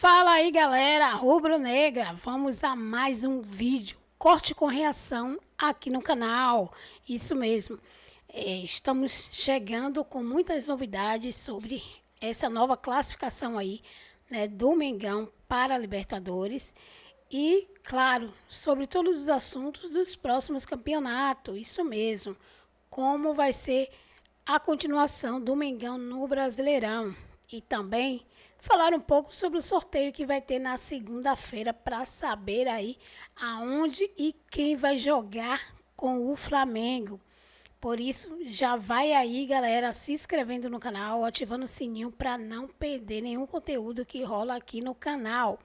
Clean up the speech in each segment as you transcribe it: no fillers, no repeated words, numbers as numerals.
Fala aí, galera rubro-negra, vamos a mais um vídeo, corte com reação aqui no canal. Isso mesmo, estamos chegando com muitas novidades sobre essa nova classificação aí, né, do Mengão para a Libertadores e, claro, sobre todos os assuntos dos próximos campeonatos. Isso mesmo, como vai ser a continuação do Mengão no Brasileirão e também falar um pouco sobre o sorteio que vai ter na segunda-feira para saber aí aonde e quem vai jogar com o Flamengo. Por isso, já vai aí, galera, se inscrevendo no canal, ativando o sininho para não perder nenhum conteúdo que rola aqui no canal.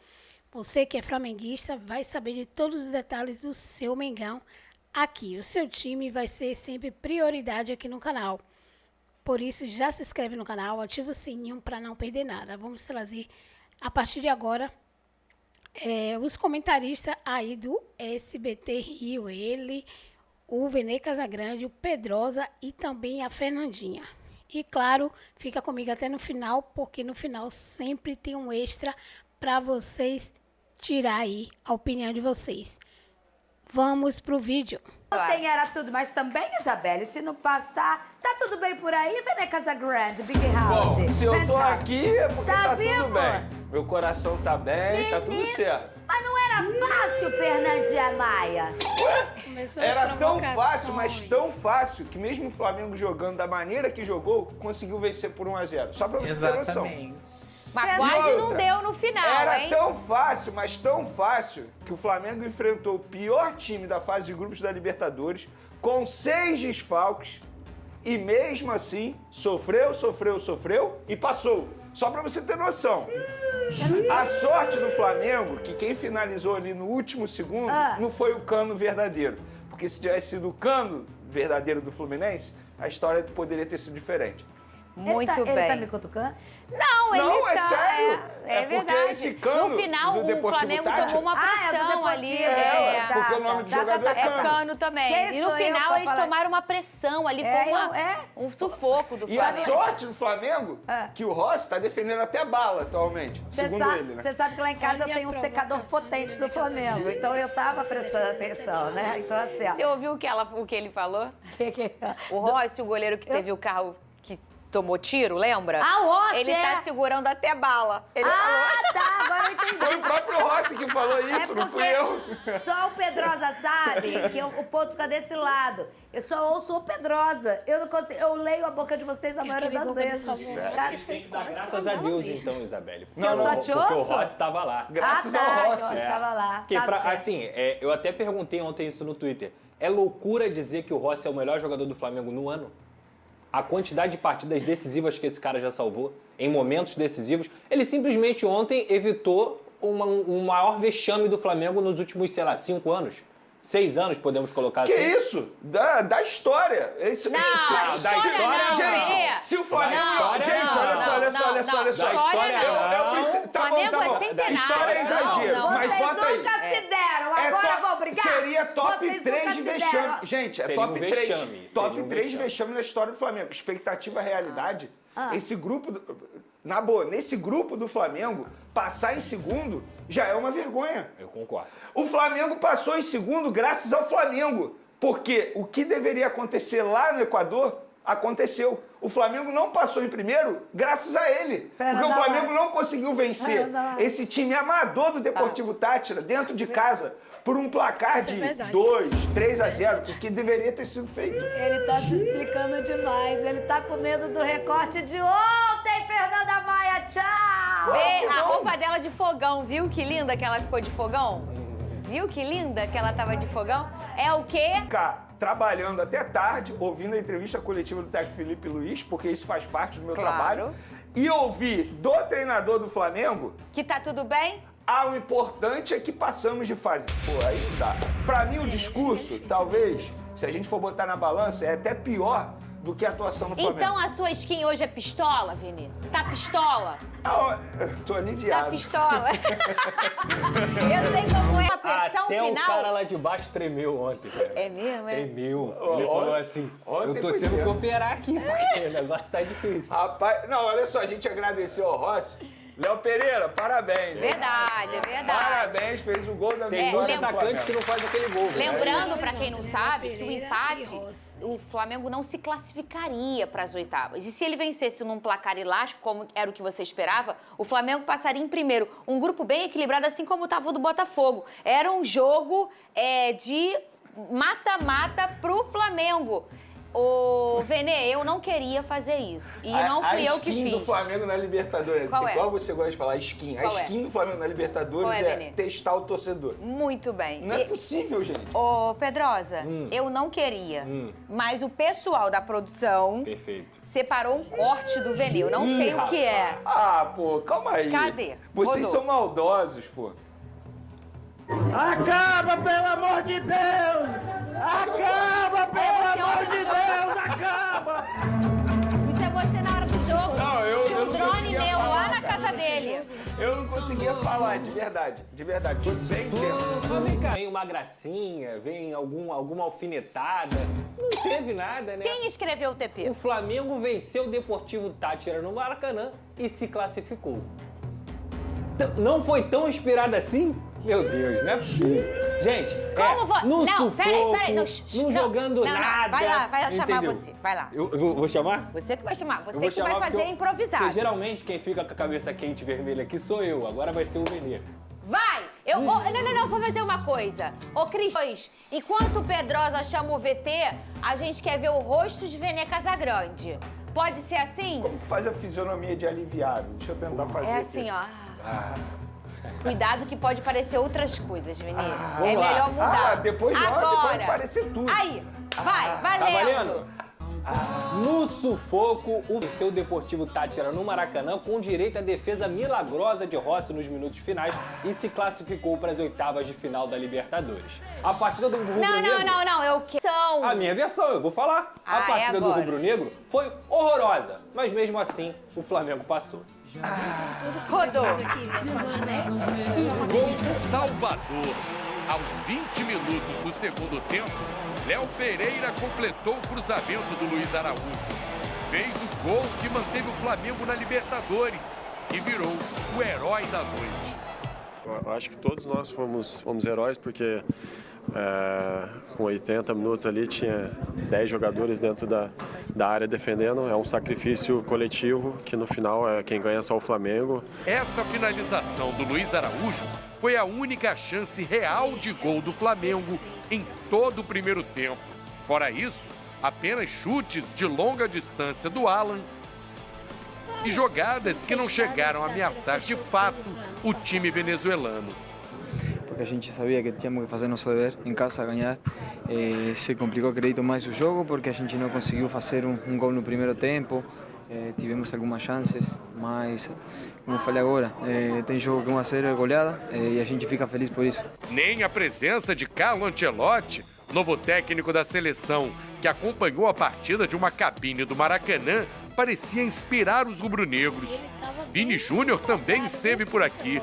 Você que é flamenguista vai saber de todos os detalhes do seu Mengão aqui. O seu time vai ser sempre prioridade aqui no canal. Por isso, já se inscreve no canal, ativa o sininho para não perder nada. Vamos trazer, a partir de agora, os comentaristas aí do SBT Rio. Ele, o Vene Casagrande, o Pedrosa e também a Fernandinha. E, claro, fica comigo até no final, porque no final sempre tem um extra para vocês tirar aí a opinião de vocês. Vamos pro vídeo. Ontem era tudo, mas também, Isabelle, se não passar, tá tudo bem por aí, Vene Casagrande, Big House. Bom, se eu tô aqui é porque tá vivo? tudo bem. Meu coração tá bem, tá tudo certo. Mas não era fácil, Fernandinha Maia? Começou as Era tão fácil, provocações. mas tão fácil, que mesmo o Flamengo jogando da maneira que jogou, conseguiu vencer por 1-0. Só pra você ter noção. Mas E quase outra, não deu no final, Era hein? tão fácil, mas tão fácil, que o Flamengo enfrentou o pior time da fase de grupos da Libertadores, com 6 desfalques, e mesmo assim, sofreu e passou. Só pra você ter noção. A sorte do Flamengo, que quem finalizou ali no último segundo, não foi o Cano verdadeiro. Porque se tivesse sido o Cano verdadeiro do Fluminense, a história poderia ter sido diferente. Muito Ele bem. tá me cutucando? Não, ele Não, é tá... sério. É É porque verdade. esse Cano No final, do o Deportivo Flamengo Táchira- tomou uma Ah, é do pressão Deportivo, ali. porque o nome do jogador é É Cano. Cano também. Quem E no sou eu final pra eles falar? tomaram uma pressão ali, É, foi um sufoco do E a Flamengo. sorte do Flamengo, que o Rossi tá defendendo até bala atualmente, segundo ele, né? Você sabe que lá em casa Olha eu tenho um a secador provocação potente do do Flamengo, então eu tava prestando atenção, né? Então assim, ó. Você ouviu o que ele falou? Que- O Rossi, o goleiro que teve o carro que tomou tiro, lembra? Ah, o Rossi, Ele tá segurando até bala. Ele Ah, tá, agora eu entendi. Foi o próprio Rossi que falou isso, não fui eu. Só o Pedrosa sabe que o ponto fica desse lado. Eu só ouço o Pedrosa. Eu não consigo, eu leio a boca de vocês a maioria das vezes. Cara, Eles têm que dar graças a Deus, então, Isabelle. Que eu só te Porque o ouço? Rossi estava lá. Graças ah, tá, ao Rossi. que eu estava lá. Porque, Tá certo. assim, eu até perguntei ontem isso no Twitter. É loucura dizer que o Rossi é o melhor jogador do Flamengo no ano? A quantidade de partidas decisivas que esse cara já salvou, em momentos decisivos, ele simplesmente ontem evitou um maior vexame do Flamengo nos últimos, sei lá, 5 anos. 6 anos, podemos colocar Que assim. isso? Da história. Esse, Não, da história não, gente, Fê. se o Flamengo... Da história gente, não, olha só, olha só, olha só, olha só. Da história não. Tá bom, Flamengo tá é bom. centenário. História é exagero, Não, mas Vocês bota aí. nunca se deram, É agora top- vão brigar? Seria top Vocês 3 nunca de se vexame. deram. Gente, é Seria top um 3. vexame, Top seria um 3 de vexame. vexame na história do Flamengo. Expectativa realidade. Esse grupo... Na boa, nesse grupo do Flamengo, passar em segundo já é uma vergonha. Eu concordo. O Flamengo passou em segundo graças ao Flamengo. Porque o que deveria acontecer lá no Equador, aconteceu. O Flamengo não passou em primeiro graças a ele. Porque o Flamengo não conseguiu vencer esse time amador do Deportivo Táchira dentro de casa por um placar Isso é de verdade. 2-3-0, o que deveria ter sido feito. Ele tá se explicando demais. Ele tá com medo do recorte de ontem, Fernanda Maia. Tchau! Vê a não? roupa dela de fogão, viu que linda que ela ficou de fogão? Viu que linda que ela tava de fogão? É o quê? Ficar trabalhando até tarde, ouvindo a entrevista coletiva do técnico Felipe Luiz, porque isso faz parte do meu Claro. trabalho, e ouvir do treinador do Flamengo: Que tá tudo bem? o importante é que passamos de fase. Pô, aí não dá. Pra mim, o discurso, talvez, se a gente for botar na balança, é até pior do que a atuação no Flamengo. Então a sua skin hoje é pistola, Vini? Tá pistola? Não, eu tô Tá aliviado. pistola? Eu sei como é a pressão Até final. o cara lá de baixo tremeu ontem, cara. É mesmo, é? Tremeu. Ele falou assim, ontem eu tô foi tendo que tenso. operar aqui, porque o negócio tá difícil. Rapaz, não, olha só, a gente agradeceu ao Rossi, Léo Pereira, parabéns. Verdade, é verdade. Parabéns, fez o gol da Tem vitória muito do atacante Flamengo. que não faz aquele gol. né? Lembrando, pra quem não sabe, que o Pereira empate, e Rossi. o Flamengo não se classificaria para as oitavas. E se ele vencesse num placar elástico, como era o que você esperava, o Flamengo passaria em primeiro. Um grupo bem equilibrado, assim como estava o do Botafogo. Era um jogo de mata-mata pro Flamengo. Ô, Venê, eu não queria fazer isso. E não fui eu que A skin fiz. do Flamengo na Libertadores. Qual é? Igual você gosta de falar, skin. Qual A é? skin do Flamengo na Libertadores Qual é, é Benê? testar o torcedor. Muito bem. Não é possível, gente. Ô, Pedrosa, eu não queria, mas o pessoal da produção Perfeito. separou um corte do Venê. Eu não sei o que é. Ah, pô, calma aí. Cadê? Vocês Rodou. são maldosos, pô. Acaba, pelo amor de Deus! Acaba, pelo amor de Deus! Acaba! Isso é você na hora do jogo. Não, eu Tinha um não drone conseguia meu lá falar, na casa dele. Eu não conseguia falar, de verdade. De verdade. Foi bem tenso. Mas vem cá, vem uma gracinha, vem alguma alfinetada. Não teve nada, né? Quem escreveu o TP? O Flamengo venceu o Deportivo Táchira no Maracanã e se classificou. Não foi tão inspirado assim? Meu Deus, não é possível. Gente, Como vou... no Não, sufoco, peraí. Não jogando nada. Vai lá chamar entendeu? você. Vai lá. Eu vou chamar? Você que vai chamar. Eu Você vou que vai chamar fazer porque improvisado. Porque geralmente quem fica com a cabeça quente e vermelha aqui sou eu. Agora vai ser o Venê. Vai! Não, vou fazer uma coisa. Ô, Cris, enquanto o Pedrosa chama o VT, a gente quer ver o rosto de Venê Casagrande. Pode ser assim? Como que faz a fisionomia de aliviado? Deixa eu tentar fazer É aqui. assim, ó. Cuidado que pode parecer outras coisas, Venê. É vamos lá. melhor mudar. Depois Agora. pode parecer tudo. Aí, vai, Tá valendo. valendo? No sufoco, venceu o Deportivo Táchira no Maracanã com direito à defesa milagrosa de Rossi nos minutos finais e se classificou para as oitavas de final da Libertadores. A partida do rubro-negro... Não, eu quero. A minha versão, eu vou falar. A Ah, é partida do agora. rubro-negro foi horrorosa, mas mesmo assim, o Flamengo passou. Rodou. Aqui, né? Gol Salvador. Aos 20 minutos do segundo tempo, Léo Pereira completou o cruzamento do Luiz Araújo. Fez o gol que manteve o Flamengo na Libertadores e virou o herói da noite. Eu acho que todos nós fomos heróis porque com 80 minutos ali tinha 10 jogadores dentro da área defendendo. É um sacrifício coletivo que no final quem ganha é só o Flamengo. Essa finalização do Luiz Araújo foi a única chance real de gol do Flamengo em todo o primeiro tempo. Fora isso, apenas chutes de longa distância do Alan e jogadas que não chegaram a ameaçar de fato o time venezuelano. Porque a gente sabia que tínhamos que fazer nosso dever em casa, ganhar. Se complicou, acredito, mais o jogo, porque a gente não conseguiu fazer um gol no primeiro tempo. Tivemos algumas chances, mas, como eu falei agora, tem jogo que 1-0 é goleada e a gente fica feliz por isso. Nem a presença de Carlo Ancelotti, novo técnico da seleção, que acompanhou a partida de uma cabine do Maracanã, parecia inspirar os rubro-negros. Vini Júnior também esteve por aqui.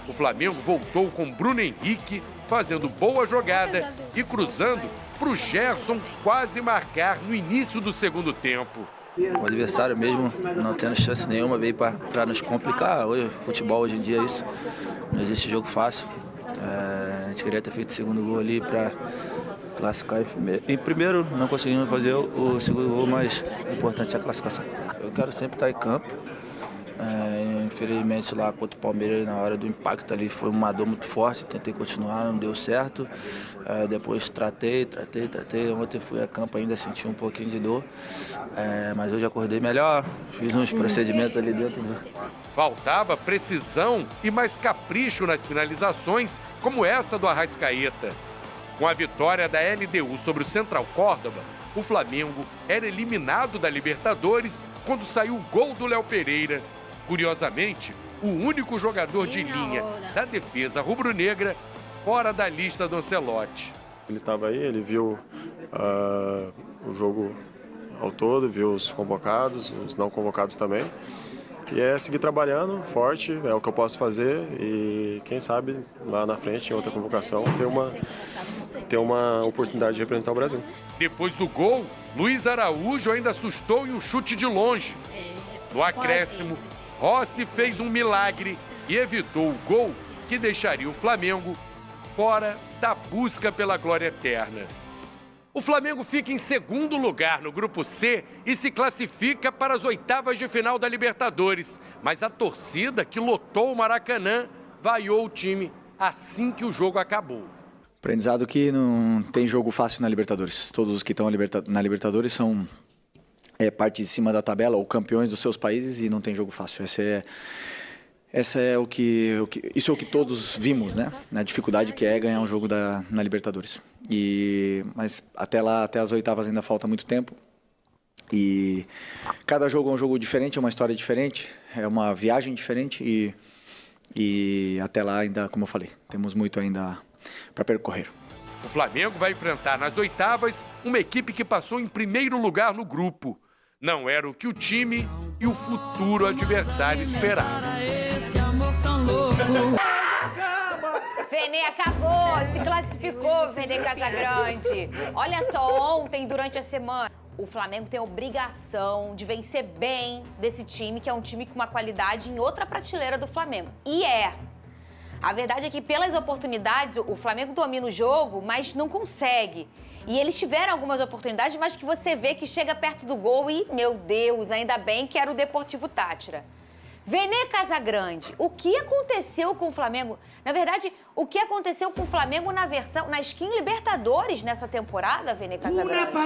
O Flamengo voltou com Bruno Henrique, fazendo boa jogada e cruzando para o Gerson quase marcar no início do segundo tempo. O adversário mesmo não tendo chance nenhuma veio para nos complicar. Hoje, futebol hoje em dia é isso, não existe jogo fácil. A gente queria ter feito o segundo gol ali para classificar em primeiro, não conseguimos fazer o segundo gol, mas o importante é a classificação. Eu quero sempre estar em campo. Infelizmente lá contra o Palmeiras, na hora do impacto ali, foi uma dor muito forte, tentei continuar, não deu certo. Depois tratei. Ontem fui a campo, ainda senti um pouquinho de dor, mas hoje acordei melhor, fiz uns procedimentos ali dentro. Faltava precisão e mais capricho nas finalizações, como essa do Arrascaeta. Com a vitória da LDU sobre o Central Córdoba, o Flamengo era eliminado da Libertadores quando saiu o gol do Léo Pereira. Curiosamente, o único jogador de linha da defesa rubro-negra fora da lista do Ancelotti. Ele estava aí, ele viu o jogo ao todo, viu os convocados, os não convocados também. E é seguir trabalhando forte, é o que eu posso fazer e quem sabe lá na frente, em outra convocação, ter uma oportunidade de representar o Brasil. Depois do gol, Luiz Araújo ainda assustou em um chute de longe. No acréscimo, Rossi fez um milagre e evitou o gol que deixaria o Flamengo fora da busca pela glória eterna. O Flamengo fica em segundo lugar no Grupo C e se classifica para as oitavas de final da Libertadores. Mas a torcida que lotou o Maracanã vaiou o time assim que o jogo acabou. Aprendizado que não tem jogo fácil na Libertadores. Todos os que estão na Libertadores são parte de cima da tabela ou campeões dos seus países e não tem jogo fácil. Isso é o que todos vimos, né? A dificuldade que é ganhar um jogo na Libertadores. Mas até lá, até as oitavas ainda falta muito tempo. E cada jogo é um jogo diferente, é uma história diferente, é uma viagem diferente e até lá ainda, como eu falei, temos muito ainda para percorrer. O Flamengo vai enfrentar nas oitavas uma equipe que passou em primeiro lugar no grupo. Não era o que o time e o futuro adversário esperavam. Vene acabou, se classificou, Vene Casagrande. Olha só, ontem, durante a semana, o Flamengo tem a obrigação de vencer bem desse time, que é um time com uma qualidade em outra prateleira do Flamengo. A verdade é que, pelas oportunidades, o Flamengo domina o jogo, mas não consegue. E eles tiveram algumas oportunidades, mas que você vê que chega perto do gol e, meu Deus, ainda bem que era o Deportivo Táchira. Vene Casagrande, o que aconteceu com o Flamengo? Na verdade, o que aconteceu com o Flamengo na Skin Libertadores nessa temporada, Vene Casagrande?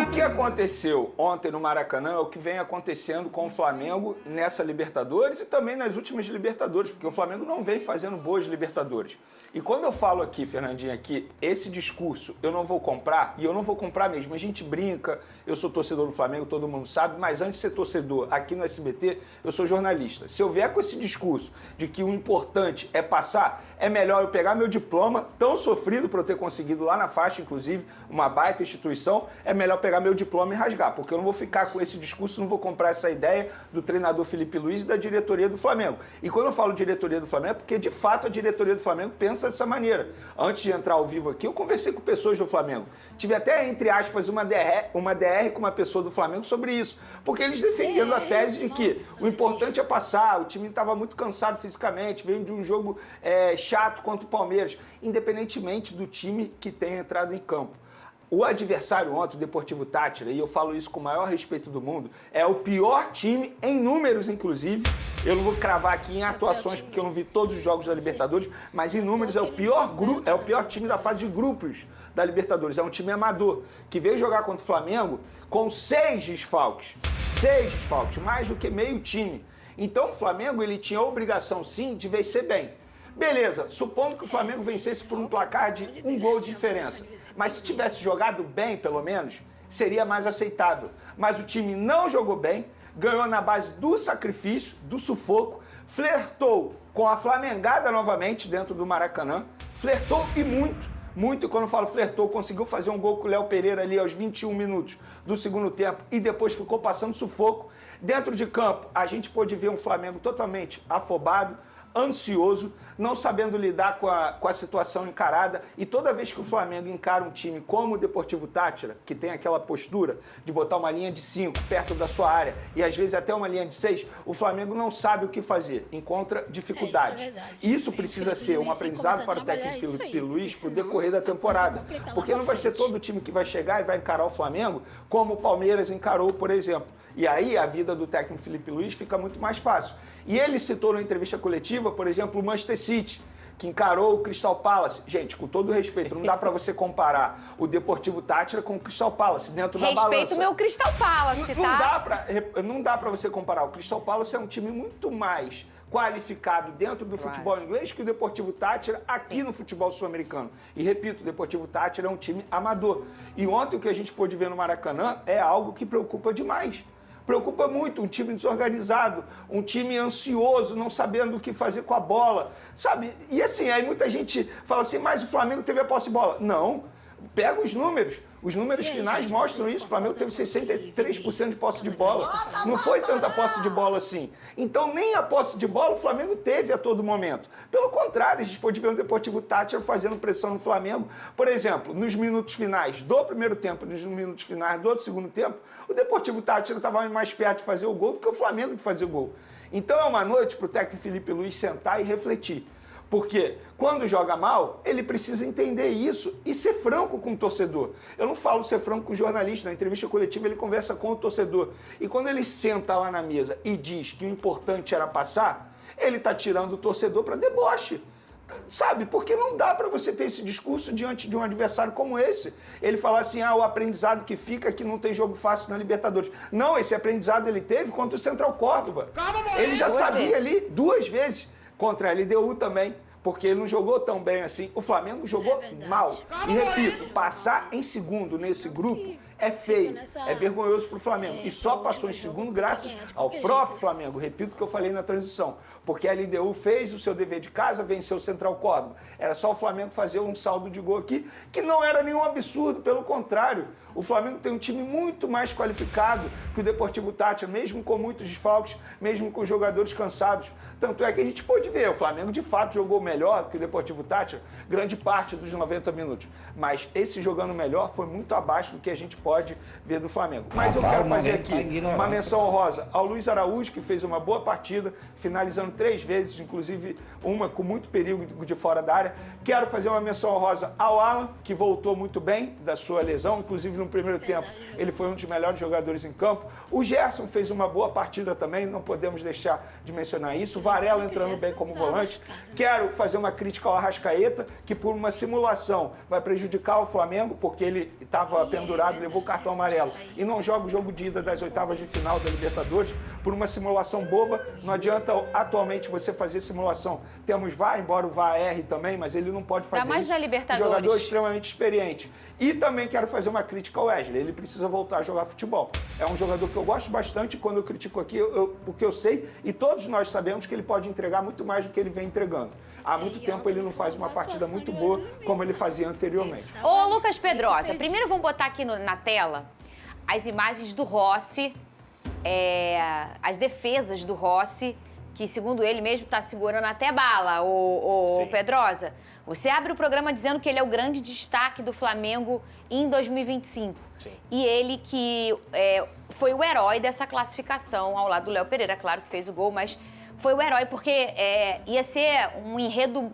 O que aconteceu ontem no Maracanã é o que vem acontecendo com o Flamengo nessa Libertadores e também nas últimas Libertadores, porque o Flamengo não vem fazendo boas Libertadores. E quando eu falo aqui, Fernandinha, que esse discurso eu não vou comprar, e eu não vou comprar mesmo, a gente brinca, eu sou torcedor do Flamengo, todo mundo sabe, mas antes de ser torcedor aqui no SBT, eu sou jornalista. Se eu vier com esse discurso de que o importante é passar, é melhor eu pegar meu diploma, tão sofrido por eu ter conseguido lá na faixa, inclusive, uma baita instituição, é melhor pegar meu diploma e rasgar, porque eu não vou ficar com esse discurso, não vou comprar essa ideia do treinador Felipe Luiz e da diretoria do Flamengo. E quando eu falo diretoria do Flamengo, é porque de fato a diretoria do Flamengo pensa dessa maneira. Antes de entrar ao vivo aqui, eu conversei com pessoas do Flamengo. Tive até, entre aspas, uma DR com uma pessoa do Flamengo sobre isso, porque eles defendendo a tese de que o importante é passar, o time estava muito cansado fisicamente, veio de um jogo chato contra o Palmeiras, independentemente do time que tenha entrado em campo. O adversário ontem, o Deportivo Táchira, e eu falo isso com o maior respeito do mundo, é o pior time em números, inclusive. Eu não vou cravar aqui em atuações, porque eu não vi todos os jogos da Libertadores, mas em números é o pior time da fase de grupos da Libertadores. É um time amador, que veio jogar contra o Flamengo com 6 desfalques. 6 desfalques, mais do que meio time. Então o Flamengo ele tinha a obrigação, sim, de vencer bem. Beleza, supondo que o Flamengo vencesse por um placar de 1 gol de diferença. Mas se tivesse jogado bem, pelo menos, seria mais aceitável. Mas o time não jogou bem, ganhou na base do sacrifício, do sufoco, flertou com a flamengada novamente dentro do Maracanã, flertou e muito, quando eu falo flertou, conseguiu fazer um gol com o Léo Pereira ali aos 21 minutos do segundo tempo e depois ficou passando sufoco. Dentro de campo, a gente pôde ver um Flamengo totalmente afobado, ansioso, não sabendo lidar com a situação encarada, e toda vez que o Flamengo encara um time como o Deportivo Táchira, que tem aquela postura de botar uma linha de 5 perto da sua área e às vezes até uma linha de 6, o Flamengo não sabe o que fazer, encontra dificuldades. Isso precisa ser um aprendizado para o técnico Felipe Luiz para o decorrer da temporada, porque não vai ser todo time que vai chegar e vai encarar o Flamengo como o Palmeiras encarou, por exemplo. E aí a vida do técnico Felipe Luiz fica muito mais fácil. E ele citou na entrevista coletiva, por exemplo, o Manchester City, que encarou o Crystal Palace. Gente, com todo respeito, não dá pra você comparar o Deportivo Táchira com o Crystal Palace dentro da balança. Respeito o meu Crystal Palace, tá? Não dá pra você comparar. O Crystal Palace é um time muito mais qualificado dentro do futebol inglês que o Deportivo Táchira aqui no futebol sul-americano. E repito, o Deportivo Táchira é um time amador. E ontem o que a gente pôde ver no Maracanã é algo que preocupa demais. Preocupa muito, um time desorganizado, um time ansioso, não sabendo o que fazer com a bola, sabe? E assim, aí muita gente fala assim, mas o Flamengo teve a posse de bola. Não, pega os números finais mostram isso, o Flamengo teve 63% de posse de bola, não foi tanta posse de bola assim. Então nem a posse de bola o Flamengo teve a todo momento. Pelo contrário, a gente pode ver o Deportivo Táchira fazendo pressão no Flamengo. Por exemplo, nos minutos finais do primeiro tempo, nos minutos finais do segundo tempo, o Deportivo Táchira estava mais perto de fazer o gol do que o Flamengo de fazer o gol. Então é uma noite para o técnico Felipe Luiz sentar e refletir. Porque quando joga mal, ele precisa entender isso e ser franco com o torcedor. Eu não falo ser franco com o jornalista, na entrevista coletiva ele conversa com o torcedor. E quando ele senta lá na mesa e diz que o importante era passar, ele está tirando o torcedor para deboche. Sabe, porque não dá para você ter esse discurso diante de um adversário como esse. Ele falar assim, o aprendizado que fica é que não tem jogo fácil na Libertadores. Não, esse aprendizado ele teve contra o Central Córdoba. Ele já sabia ali 2 vezes. Contra a LDU também, porque ele não jogou tão bem assim. O Flamengo jogou mal. E repito, passar em segundo nesse grupo é feio, é vergonhoso para o Flamengo. E só passou em segundo graças ao próprio Flamengo. Repito o que eu falei na transição. Porque a LDU fez o seu dever de casa, venceu o Central Córdoba. Era só o Flamengo fazer um saldo de gol aqui, que não era nenhum absurdo, pelo contrário. O Flamengo tem um time muito mais qualificado que o Deportivo Táchira, mesmo com muitos desfalques, mesmo com jogadores cansados. Tanto é que a gente pôde ver, o Flamengo de fato jogou melhor que o Deportivo Táchira, grande parte dos 90 minutos. Mas esse jogando melhor foi muito abaixo do que a gente pode ver do Flamengo. Mas eu quero fazer aqui uma menção honrosa ao Luiz Araújo, que fez uma boa partida, finalizando 3 vezes, inclusive uma com muito perigo de fora da área. Quero fazer uma menção honrosa ao Alan, que voltou muito bem da sua lesão, inclusive no primeiro tempo ele foi um dos melhores jogadores em campo. O Gerson fez uma boa partida também, não podemos deixar de mencionar isso. O Varela entrando bem como volante. Quero fazer uma crítica ao Arrascaeta, que por uma simulação vai prejudicar o Flamengo, porque ele estava pendurado, levou o cartão amarelo e não joga o jogo de ida das oitavas de final da Libertadores por uma simulação boba. Não adianta atualmente você fazer simulação. Temos VAR, embora o VAR erre também, mas ele não pode fazer mais isso. na Libertadores. Jogador extremamente experiente. E também quero fazer uma crítica ao Wesley. Ele precisa voltar a jogar futebol. É um jogador que eu gosto bastante. Quando eu critico aqui, porque eu sei, e todos nós sabemos que ele pode entregar muito mais do que ele vem entregando. Há muito tempo ele não faz uma partida muito boa como ele fazia anteriormente. Ô, Lucas Pedrosa, primeiro vamos botar aqui na tela as imagens do Rossi, as defesas do Rossi, que segundo ele mesmo está segurando até bala, o Pedrosa. Você abre o programa dizendo que ele é o grande destaque do Flamengo em 2025. Sim. E ele que foi o herói dessa classificação, ao lado do Léo Pereira, claro que fez o gol, mas foi o herói porque ia ser um enredo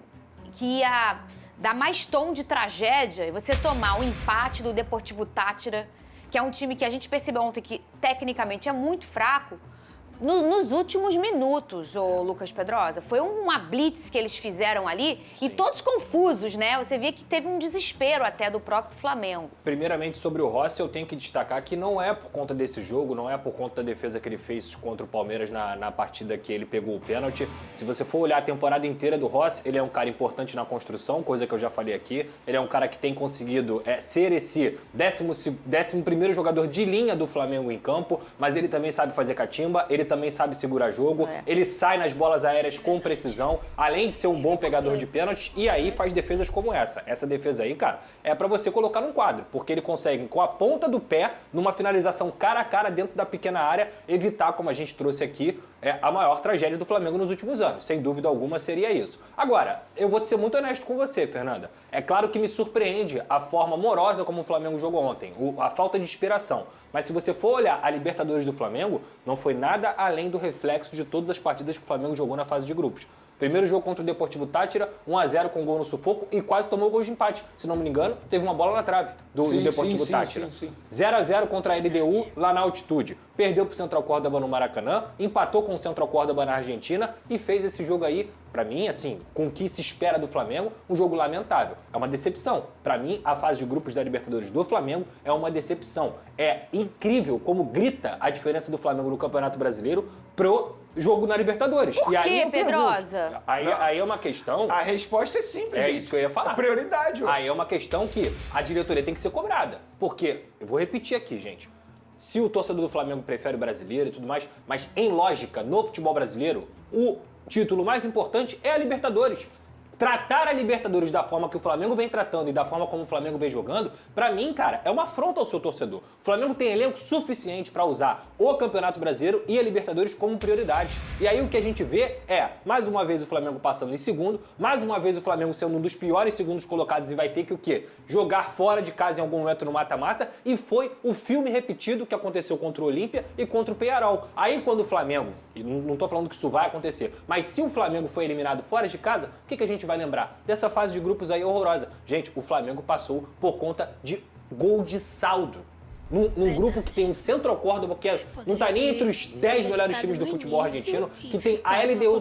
que ia dar mais tom de tragédia e você tomar o empate do Deportivo Táchira, que é um time que a gente percebeu ontem que tecnicamente é muito fraco, nos últimos minutos, ô Lucas Pedrosa. Foi uma blitz que eles fizeram ali. Sim. E todos confusos, né? Você via que teve um desespero até do próprio Flamengo. Primeiramente, sobre o Rossi, eu tenho que destacar que não é por conta desse jogo, não é por conta da defesa que ele fez contra o Palmeiras na partida que ele pegou o pênalti. Se você for olhar a temporada inteira do Rossi, ele é um cara importante na construção, coisa que eu já falei aqui. Ele é um cara que tem conseguido ser esse 11º jogador de linha do Flamengo em campo, mas ele também sabe fazer catimba, ele também sabe segurar jogo, ele sai nas bolas aéreas com precisão, além de ser um bom pegador de pênaltis, e aí faz defesas como essa. Essa defesa aí, cara, é pra você colocar num quadro, porque ele consegue, com a ponta do pé, numa finalização cara a cara dentro da pequena área, evitar, como a gente trouxe aqui, a maior tragédia do Flamengo nos últimos anos. Sem dúvida alguma seria isso. Agora, eu vou ser muito honesto com você, Fernanda. É claro que me surpreende a forma morosa como o Flamengo jogou ontem, a falta de inspiração. Mas se você for olhar a Libertadores do Flamengo, não foi nada além do reflexo de todas as partidas que o Flamengo jogou na fase de grupos. Primeiro jogo contra o Deportivo Táchira, 1-0 com gol no sufoco e quase tomou gol de empate. Se não me engano, teve uma bola na trave do Deportivo Táchira. 0-0 contra a LDU lá na altitude. Perdeu pro Central Córdoba no Maracanã, empatou com o Central Córdoba na Argentina e fez esse jogo aí, pra mim, assim, com o que se espera do Flamengo, um jogo lamentável. É uma decepção. Pra mim, a fase de grupos da Libertadores do Flamengo é uma decepção. É incrível como grita a diferença do Flamengo no Campeonato Brasileiro pro jogo na Libertadores. Por quê, Pedrosa? Aí é uma questão... A resposta é simples. É isso que eu ia falar. A prioridade. Aí é uma questão que a diretoria tem que ser cobrada. Porque, eu vou repetir aqui, gente, se o torcedor do Flamengo prefere o brasileiro e tudo mais, mas em lógica, no futebol brasileiro, o título mais importante é a Libertadores. tratar a Libertadores da forma que o Flamengo vem tratando e da forma como o Flamengo vem jogando, pra mim, cara, é uma afronta ao seu torcedor. O Flamengo tem elenco suficiente pra usar o Campeonato Brasileiro e a Libertadores como prioridade. E aí o que a gente vê é, mais uma vez o Flamengo passando em segundo, mais uma vez o Flamengo sendo um dos piores segundos colocados e vai ter que o quê? Jogar fora de casa em algum momento no mata-mata, e foi o filme repetido que aconteceu contra o Olímpia e contra o Peñarol. Aí quando o Flamengo, e não tô falando que isso vai acontecer, mas se o Flamengo foi eliminado fora de casa, o que a gente vai lembrar? Dessa fase de grupos aí horrorosa. Gente, o Flamengo passou por conta de gol de saldo. Num grupo que tem um Central Córdoba, que não tá nem entre os 10 melhores times do futebol argentino, que tem a LDU,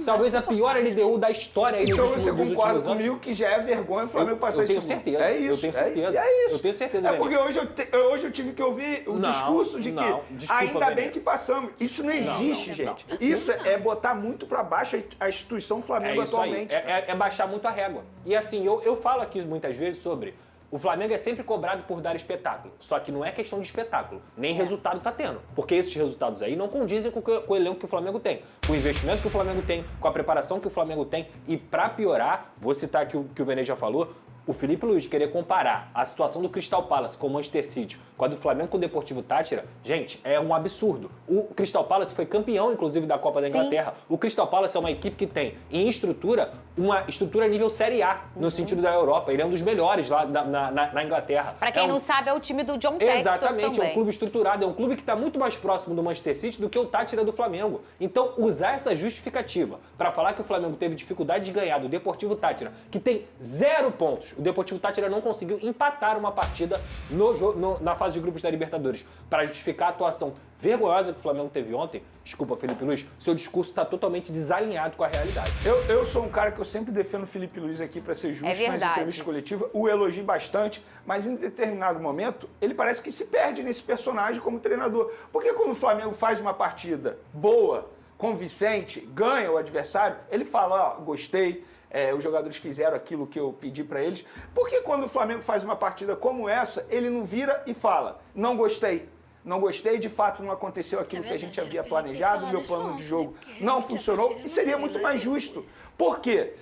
talvez a pior LDU da história aí então dos você últimos concorda anos. comigo que já é vergonha o Flamengo passar isso. Eu tenho certeza. É isso. Eu tenho certeza. É isso. Eu tenho certeza, É porque hoje eu tive que ouvir o discurso de que ainda bem que passamos. Isso não existe, gente. Isso é botar muito pra baixo a instituição Flamengo atualmente. É baixar muito a régua. E assim, eu falo aqui muitas vezes sobre... O Flamengo é sempre cobrado por dar espetáculo. Só que não é questão de espetáculo. Nem resultado tá tendo. Porque esses resultados aí não condizem com o elenco que o Flamengo tem. Com o investimento que o Flamengo tem, com a preparação que o Flamengo tem. E pra piorar, vou citar aqui o que o Vene já falou, o Felipe Luiz querer comparar a situação do Crystal Palace com o Manchester City com a do Flamengo com o Deportivo Táchira, gente, é um absurdo. O Crystal Palace foi campeão, inclusive, da Copa da Inglaterra. O Crystal Palace é uma equipe que tem, em estrutura, uma estrutura nível Série A, no sentido da Europa. Ele é um dos melhores lá na Inglaterra. Pra quem não sabe, é o time do John Textor. Exatamente, também. É um clube estruturado, é um clube que está muito mais próximo do Manchester City do que o Táchira do Flamengo. Então, usar essa justificativa para falar que o Flamengo teve dificuldade de ganhar do Deportivo Táchira, que tem 0 pontos. O Deportivo Táchira não conseguiu empatar uma partida na fase de grupos da Libertadores. Para justificar a atuação vergonhosa que o Flamengo teve ontem, desculpa, Felipe Luiz, seu discurso está totalmente desalinhado com a realidade. Eu sou um cara que eu sempre defendo o Felipe Luiz aqui para ser justo nas entrevistas coletivas, o elogio bastante, mas em determinado momento ele parece que se perde nesse personagem como treinador. Porque quando o Flamengo faz uma partida boa, convincente, ganha o adversário, ele fala, ó, gostei, os jogadores fizeram aquilo que eu pedi para eles. Porque quando o Flamengo faz uma partida como essa, ele não vira e fala, não gostei. Não gostei, de fato não aconteceu aquilo que a gente havia planejado, o meu plano de jogo não funcionou e seria muito mais justo. Por quê?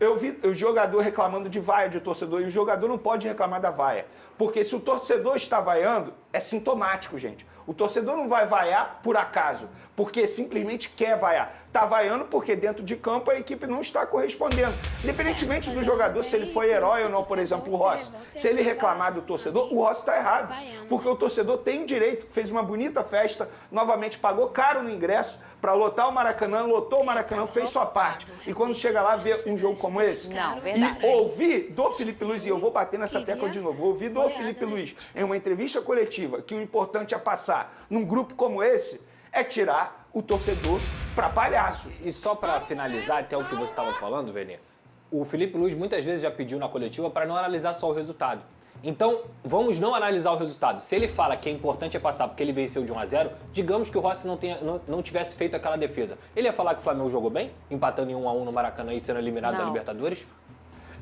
Eu vi o jogador reclamando de vaia de torcedor e o jogador não pode reclamar da vaia. Porque se o torcedor está vaiando, é sintomático, gente. O torcedor não vai vaiar por acaso, porque simplesmente quer vaiar. Está vaiando porque dentro de campo a equipe não está correspondendo. Independentemente do jogador, se ele foi herói ou não, por exemplo, o Rossi. Se ele reclamar do torcedor, o Rossi está errado. Porque o torcedor tem direito, fez uma bonita festa, novamente pagou caro no ingresso, para lotar o Maracanã, lotou o Maracanã, fez sua parte. E quando chega lá, vê um jogo como esse, e ouvir do Felipe Luiz, e eu vou bater nessa tecla de novo, ouvir do Felipe Luiz em uma entrevista coletiva que o importante é passar num grupo como esse, é tirar o torcedor para palhaço. E só para finalizar até o que você estava falando, Vene, o Felipe Luiz muitas vezes já pediu na coletiva para não analisar só o resultado. Então, vamos não analisar o resultado. Se ele fala que é importante passar porque ele venceu de 1-0, digamos que o Rossi não tivesse feito aquela defesa. Ele ia falar que o Flamengo jogou bem, empatando em 1-1 no Maracanã e sendo eliminado da Libertadores?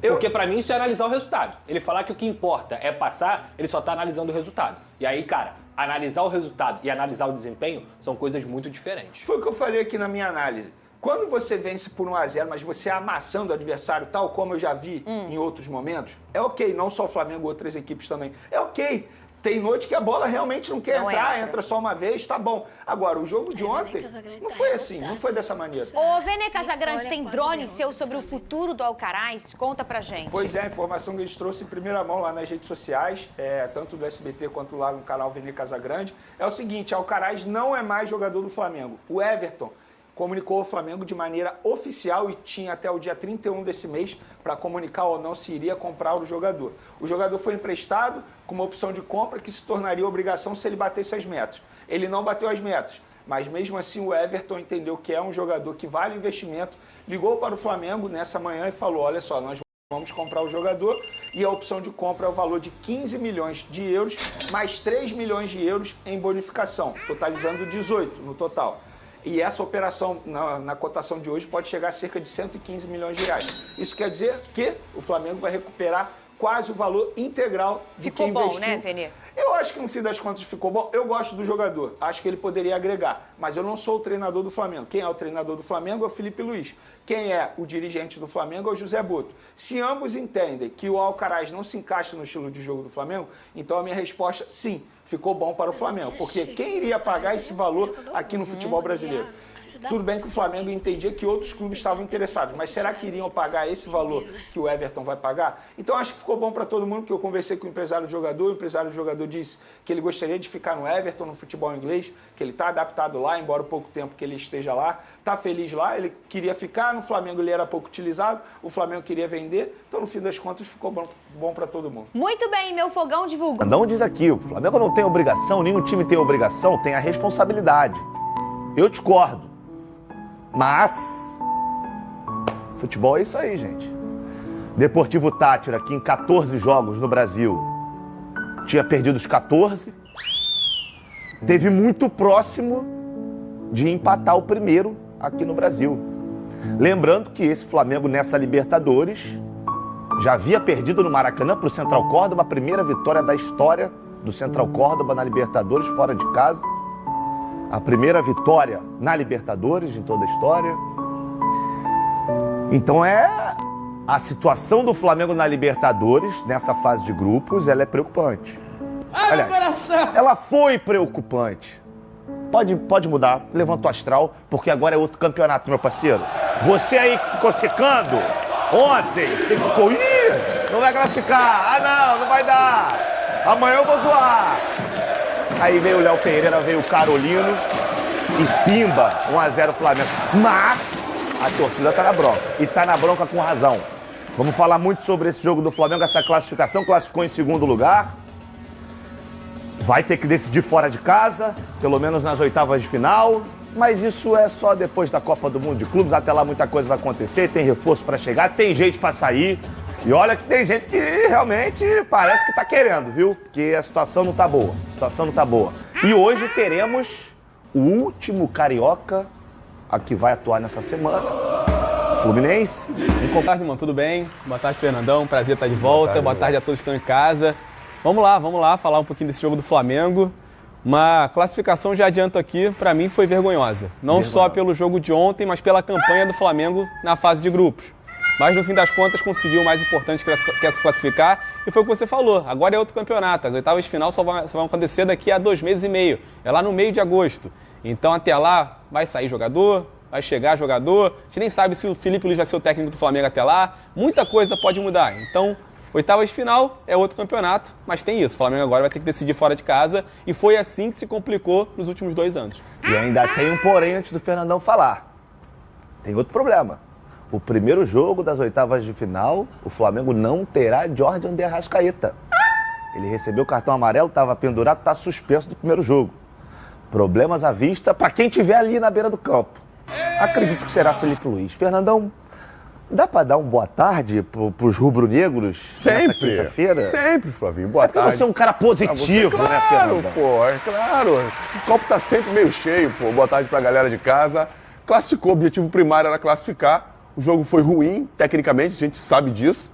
Porque pra mim isso é analisar o resultado. Ele falar que o que importa é passar, ele só tá analisando o resultado. E aí, cara, analisar o resultado e analisar o desempenho são coisas muito diferentes. Foi o que eu falei aqui na minha análise. Quando você vence por 1-0, mas você amassando o adversário, tal como eu já vi em outros momentos, é ok. Não só o Flamengo, outras equipes também. É ok. Tem noite que a bola realmente não quer entrar, entra só uma vez, tá bom. Agora, o jogo de ontem não foi assim, não foi dessa maneira. Ô, Vene Casagrande, tem drone seu sobre o futuro do Alcaraz? Conta pra gente. Pois é, a informação que a gente trouxe em primeira mão lá nas redes sociais, tanto do SBT quanto lá no canal Vene Casagrande, é o seguinte, Alcaraz não é mais jogador do Flamengo. O Everton comunicou ao Flamengo de maneira oficial e tinha até o dia 31 desse mês para comunicar ou não se iria comprar o jogador. O jogador foi emprestado com uma opção de compra que se tornaria obrigação se ele batesse as metas. Ele não bateu as metas, mas mesmo assim o Everton entendeu que é um jogador que vale investimento, ligou para o Flamengo nessa manhã e falou, olha só, nós vamos comprar o jogador e a opção de compra é o valor de 15 milhões de euros mais 3 milhões de euros em bonificação, totalizando 18 no total. E essa operação, na cotação de hoje, pode chegar a cerca de 115 milhões de reais. Isso quer dizer que o Flamengo vai recuperar quase o valor integral do Ficou que bom, investiu. né, Vene? Eu acho que no fim das contas ficou bom. Eu gosto do jogador. Acho que ele poderia agregar. Mas eu não sou o treinador do Flamengo. Quem é o treinador do Flamengo é o Felipe Luiz. Quem é o dirigente do Flamengo é o José Boto. Se ambos entendem que o Alcaraz não se encaixa no estilo de jogo do Flamengo, então a minha resposta, sim, ficou bom para o Flamengo. Porque quem iria pagar esse valor aqui no futebol brasileiro? Tudo bem que o Flamengo entendia que outros clubes estavam interessados, mas será que iriam pagar esse valor que o Everton vai pagar? Então acho que ficou bom para todo mundo, porque eu conversei com o empresário do jogador, o empresário do jogador disse que ele gostaria de ficar no Everton, no futebol inglês, que ele está adaptado lá, embora o pouco tempo que ele esteja lá, está feliz lá, ele queria ficar, no Flamengo ele era pouco utilizado, o Flamengo queria vender, então no fim das contas ficou bom para todo mundo. Muito bem, meu fogão divulgou. Não diz aqui, o Flamengo não tem obrigação, nenhum time tem obrigação, tem a responsabilidade. Eu discordo. Mas futebol é isso aí, gente. Deportivo Táchira, que em 14 jogos no Brasil tinha perdido os 14, teve muito próximo de empatar o primeiro aqui no Brasil. Lembrando que esse Flamengo nessa Libertadores já havia perdido no Maracanã para o Central Córdoba, a primeira vitória da história do Central Córdoba na Libertadores fora de casa. A primeira vitória na Libertadores em toda a história. Então a situação do Flamengo na Libertadores, nessa fase de grupos, ela é preocupante. Aliás, ela foi preocupante. Pode mudar, levanta o astral, porque agora é outro campeonato, meu parceiro. Você aí que ficou secando ontem, você ficou, não vai classificar, não vai dar. Amanhã eu vou zoar. Aí veio o Léo Pereira, veio o Carolino e pimba, 1-0 Flamengo. Mas a torcida tá na bronca. E tá na bronca com razão. Vamos falar muito sobre esse jogo do Flamengo, essa classificação. Classificou em segundo lugar. Vai ter que decidir fora de casa, pelo menos nas oitavas de final. Mas isso é só depois da Copa do Mundo de Clubes. Até lá muita coisa vai acontecer, tem reforço para chegar, tem gente para sair. E olha que tem gente que realmente parece que tá querendo, viu? Porque a situação não tá boa. E hoje teremos o último carioca a que vai atuar nessa semana. Fluminense. Boa tarde, mano. Tudo bem? Boa tarde, Fernandão. Prazer estar de volta. Boa tarde a todos que estão em casa. Vamos lá falar um pouquinho desse jogo do Flamengo. Uma classificação, já adianto aqui, para mim foi vergonhosa. Não só pelo jogo de ontem, mas pela campanha do Flamengo na fase de grupos. Mas, no fim das contas, conseguiu o mais importante, que é se classificar. E foi o que você falou. Agora é outro campeonato. As oitavas de final só vão acontecer daqui a 2 meses e meio. É lá no meio de agosto. Então, até lá, vai sair jogador, vai chegar jogador. A gente nem sabe se o Felipe Luiz vai ser o técnico do Flamengo até lá. Muita coisa pode mudar. Então, oitavas de final é outro campeonato. Mas tem isso. O Flamengo agora vai ter que decidir fora de casa. E foi assim que se complicou nos últimos 2 anos. E ainda tem um porém antes do Fernandão falar. Tem outro problema. O primeiro jogo das oitavas de final, o Flamengo não terá Jordan de Arrascaeta. Ele recebeu o cartão amarelo, estava pendurado, está suspenso do primeiro jogo. Problemas à vista para quem estiver ali na beira do campo. Acredito que será Felipe Luiz. Fernandão, dá para dar uma boa tarde para os rubro-negros nessa quinta-feira? Sempre, Flavinho. Boa tarde. Você é um cara positivo, né, Fernandão? Claro. O copo tá sempre meio cheio, pô. Boa tarde pra galera de casa. Classificou, o objetivo primário era classificar. O jogo foi ruim, tecnicamente, a gente sabe disso.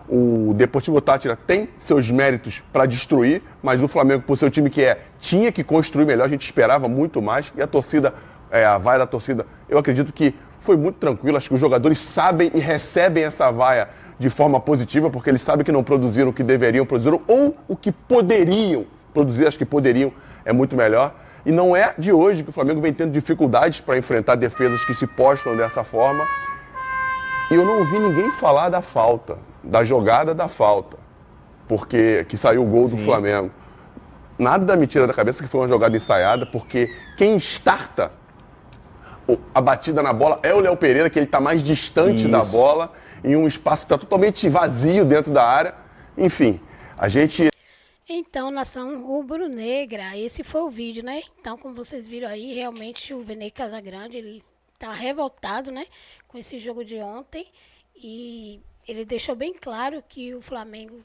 O Deportivo Táchira tem seus méritos para destruir, mas o Flamengo, por ser o time que tinha que construir melhor, a gente esperava muito mais. E a torcida, a vaia da torcida, eu acredito que foi muito tranquilo. Acho que os jogadores sabem e recebem essa vaia de forma positiva, porque eles sabem que não produziram o que deveriam produzir ou o que poderiam produzir. Acho que poderiam é muito melhor. E não é de hoje que o Flamengo vem tendo dificuldades para enfrentar defesas que se postam dessa forma. E eu não ouvi ninguém falar da falta, da jogada da falta, porque que saiu o gol do Flamengo. Nada me tira da cabeça que foi uma jogada ensaiada, porque quem starta a batida na bola é o Léo Pereira, que ele está mais distante da bola, em um espaço que está totalmente vazio dentro da área. Enfim, a gente... Então, nação rubro-negra, esse foi o vídeo, né? Então, como vocês viram aí, realmente o Vene Casagrande, ele tá revoltado, né? Com esse jogo de ontem. E ele deixou bem claro que o Flamengo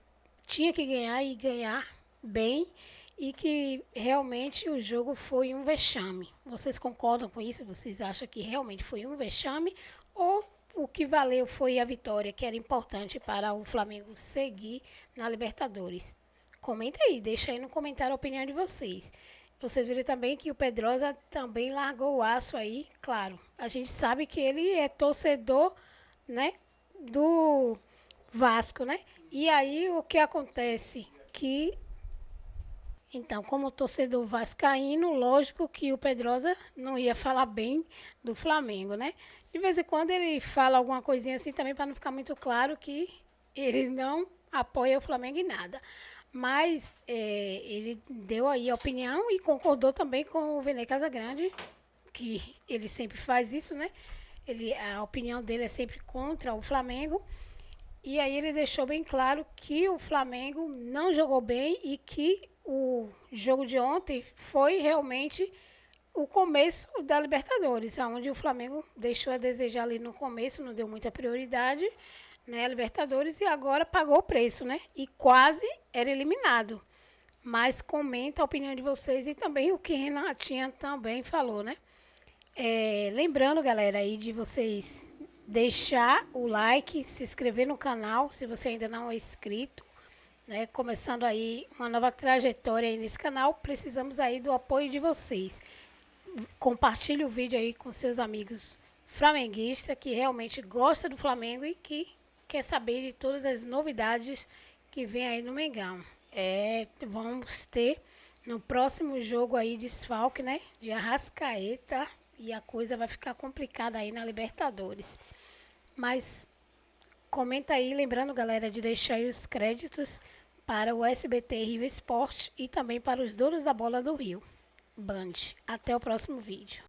tinha que ganhar e ganhar bem. E que realmente o jogo foi um vexame. Vocês concordam com isso? Vocês acham que realmente foi um vexame? Ou o que valeu foi a vitória, que era importante para o Flamengo seguir na Libertadores. Comenta aí, deixa aí no comentário a opinião de vocês. Vocês viram também que o Pedrosa também largou o aço aí, claro. A gente sabe que ele é torcedor, né, do Vasco, né? E aí o que acontece? Então, como torcedor vascaíno, lógico que o Pedrosa não ia falar bem do Flamengo, né? De vez em quando ele fala alguma coisinha assim também para não ficar muito claro que ele não apoia o Flamengo em nada. Mas ele deu aí a opinião e concordou também com o Vene Casagrande, que ele sempre faz isso, né? A opinião dele é sempre contra o Flamengo. E aí ele deixou bem claro que o Flamengo não jogou bem e que o jogo de ontem foi realmente o começo da Libertadores, onde o Flamengo deixou a desejar ali no começo, não deu muita prioridade, né, a Libertadores, e agora pagou o preço, né? E quase era eliminado. Mas comenta a opinião de vocês e também o que Renatinha também falou, né? Lembrando, galera, aí de vocês deixar o like, se inscrever no canal, se você ainda não é inscrito, né? Começando aí uma nova trajetória aí nesse canal, precisamos aí do apoio de vocês. Compartilhe o vídeo aí com seus amigos flamenguistas que realmente gostam do Flamengo e que quer saber de todas as novidades que vem aí no Mengão. Vamos ter no próximo jogo aí desfalque, né, de Arrascaeta, e a coisa vai ficar complicada aí na Libertadores. Mas comenta aí, lembrando, galera, de deixar aí os créditos para o SBT Rio Esporte e também para os donos da bola do Rio, Band. Até o próximo vídeo.